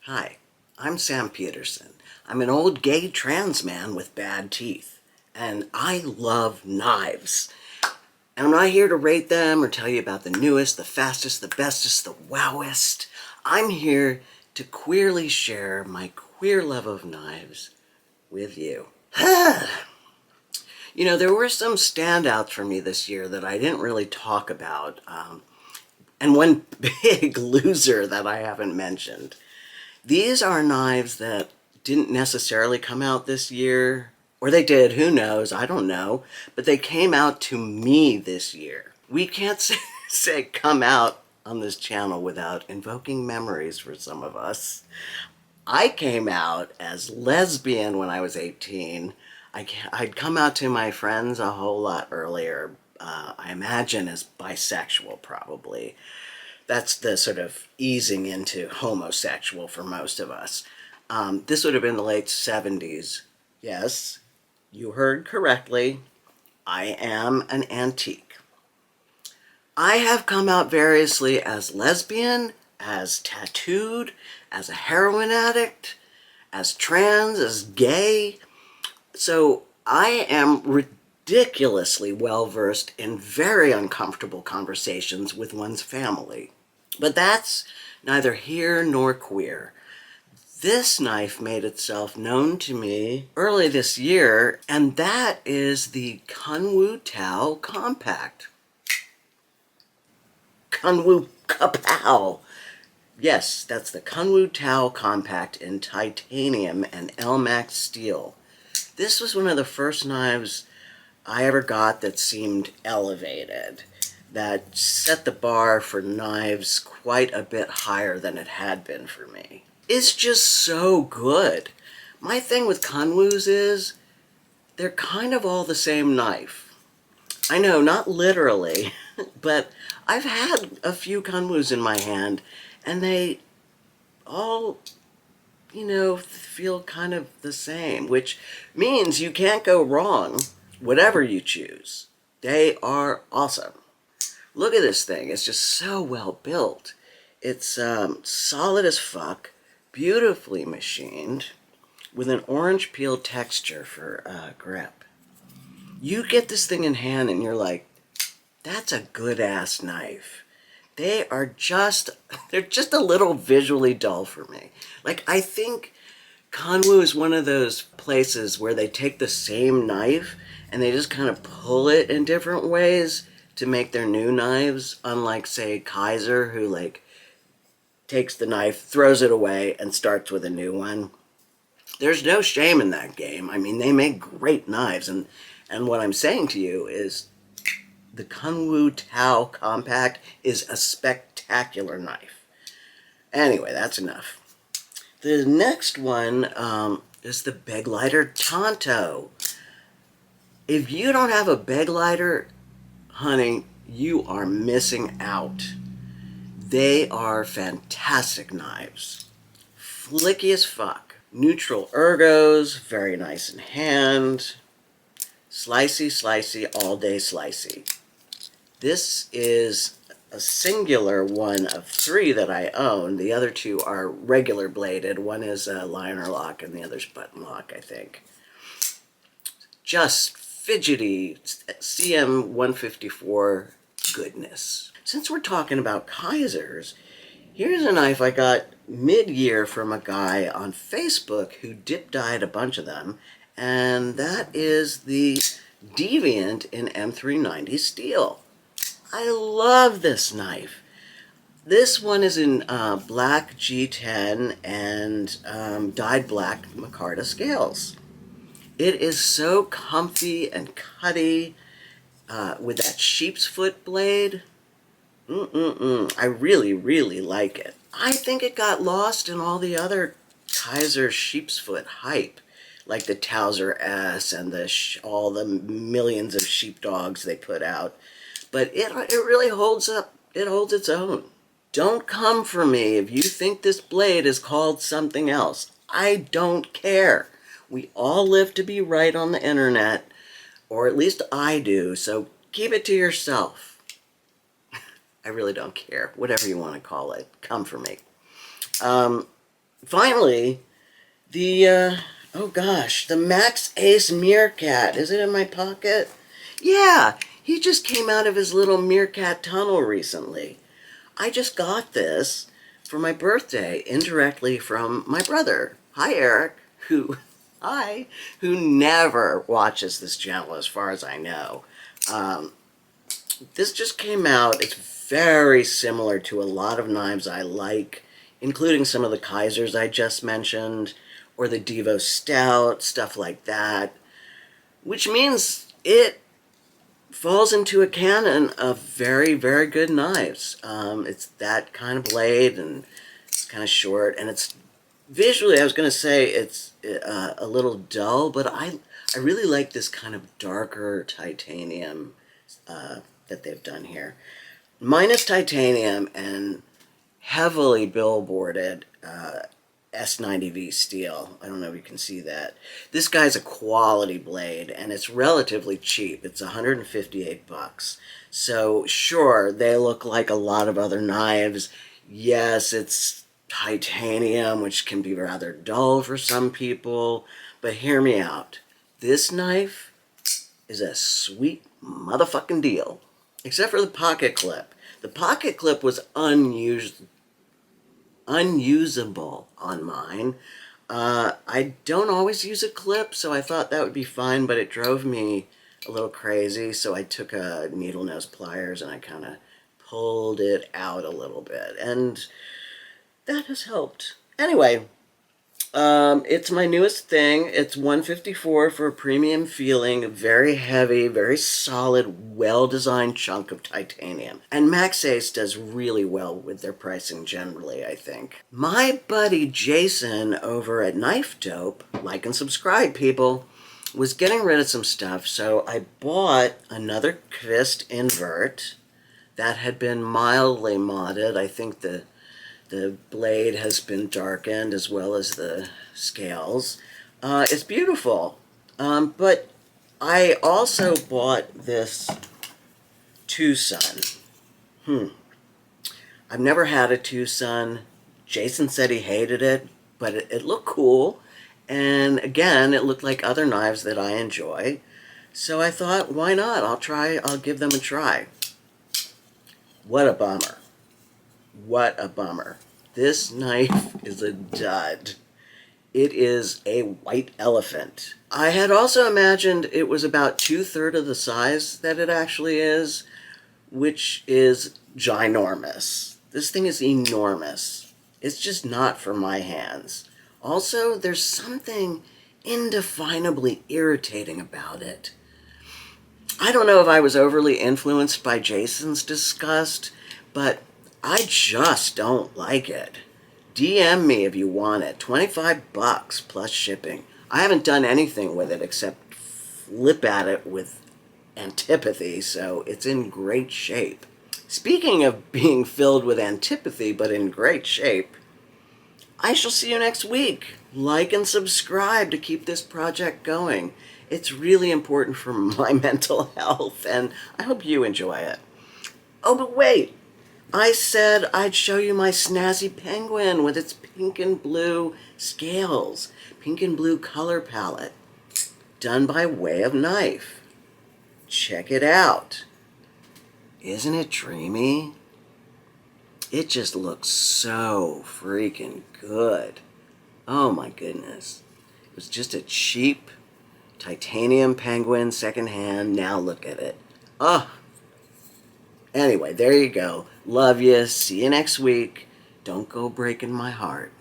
Hi, I'm Sam Peterson. I'm an old gay trans man with bad teeth, and I love knives. And I'm not here to rate them or tell you about the newest, the fastest, the bestest, the wowest. I'm here to queerly share my queer love of knives with you. You know, there were some standouts for me this year that I didn't really talk about, and one big loser that I haven't mentioned. These are knives that didn't necessarily come out this year, or they did, who knows, I don't know, but they came out to me this year. We can't say come out on this channel without invoking memories for some of us. I came out as lesbian when I was 18. I'd come out to my friends a whole lot earlier, I imagine as bisexual probably. That's the sort of easing into homosexual for most of us. This would have been the late 70s. Yes, you heard correctly. I am an antique. I have come out variously as lesbian, as tattooed, as a heroin addict, as trans, as gay. So I am ridiculously well versed in very uncomfortable conversations with one's family. But that's neither here nor queer. This knife made itself known to me early this year, and that is the Kunwu Tao Compact. Kunwu Kapow! Yes, that's the Kunwu Tao Compact in titanium and L-Max steel. This was one of the first knives I ever got that seemed elevated, that set the bar for knives quite a bit higher than it had been for me. It's just so good. My thing with Kunwus is they're kind of all the same knife. I know, not literally, but I've had a few Kunwus in my hand, and they all, feel kind of the same, which means you can't go wrong whatever you choose. They are awesome. Look at this thing. It's just so well built. It's solid as fuck, beautifully machined, with an orange peel texture for grip. You get this thing in hand and you're like, that's a good-ass knife. They're just a little visually dull for me. Like, I think Kunwu is one of those places where they take the same knife and they just kind of pull it in different ways to make their new knives, unlike, say, Kizer, who, like, takes the knife, throws it away, and starts with a new one. There's no shame in that game. I mean, they make great knives, and what I'm saying to you is the Kunwu Tao Compact is a spectacular knife. Anyway, that's enough. The next one is the Beleiter Tanto. If you don't have a Beleiter, honey, you are missing out. They are fantastic knives. Flicky as fuck. Neutral ergos, very nice in hand. Slicey, slicey, all day slicey. This is a singular one of 3 that I own. The other 2 are regular bladed. One is a liner lock and the other's button lock, I think. Just fidgety CM154 goodness. Since we're talking about Kizers, here's a knife I got mid-year from a guy on Facebook who dip-dyed a bunch of them, and that is the Deviant in M390 steel. I love this knife. This one is in black G10 and dyed black micarta scales. It is so comfy and cutty with that sheep's foot blade. I really, really like it. I think it got lost in all the other Kizer sheep's foot hype, like the Towser S and all the millions of sheepdogs they put out. But it really holds up. It holds its own. Don't come for me if you think this blade is called something else. I don't care. We all live to be right on the internet, or at least I do, so keep it to yourself. I really don't care. Whatever you want to call it. Come for me. finally, oh gosh, the Maxace Meerkat. Is it in my pocket? Yeah, he just came out of his little meerkat tunnel recently. I just got this for my birthday indirectly from my brother. Hi, Eric, who never watches this channel as far as I know. This just came out. It's very similar to a lot of knives I like, including some of the Kizers I just mentioned, or the Devo Stout, stuff like that, which means it falls into a canon of very, very good knives. It's that kind of blade, and it's kind of short, and it's visually, I was going to say it's a little dull, but I really like this kind of darker titanium that they've done here. Minus titanium and heavily billboarded S90V steel. I don't know if you can see that. This guy's a quality blade, and it's relatively cheap. It's 158 bucks. So sure, they look like a lot of other knives. Yes, it's titanium, which can be rather dull for some people, but hear me out. This knife is a sweet motherfucking deal. Except for the pocket clip. The pocket clip was unusable on mine. I don't always use a clip, so I thought that would be fine, but it drove me a little crazy, so I took a needle nose pliers and I kind of pulled it out a little bit, and that has helped. Anyway, it's my newest thing. It's 154 for a premium feeling, very heavy, very solid, well-designed chunk of titanium. And Maxace does really well with their pricing generally, I think. My buddy Jason over at Knife Dope, like and subscribe, people, was getting rid of some stuff, so I bought another Kvist invert that had been mildly modded. I think the blade has been darkened as well as the scales. It's beautiful. But I also bought this Tucson. I've never had a Tucson. Jason said he hated it, but it looked cool. And again, it looked like other knives that I enjoy. So I thought, why not? I'll give them a try. What a bummer. What a bummer. This knife is a dud. It is a white elephant. I had also imagined it was about 2/3 of the size that it actually is, which is ginormous. This thing is enormous. It's just not for my hands. Also, there's something indefinably irritating about it. I don't know if I was overly influenced by Jason's disgust, but I just don't like it. DM me if you want it. 25 bucks plus shipping. I haven't done anything with it except flip at it with antipathy, so it's in great shape. Speaking of being filled with antipathy but in great shape, I shall see you next week. Like and subscribe to keep this project going. It's really important for my mental health, and I hope you enjoy it. Oh, but wait. I said I'd show you my snazzy penguin with its pink and blue scales, pink and blue color palette, done by way of knife. Check it out. Isn't it dreamy? It just looks so freaking good. Oh my goodness. It was just a cheap titanium penguin secondhand. Now look at it. Oh. Anyway, there you go. Love you. See you next week. Don't go breaking my heart.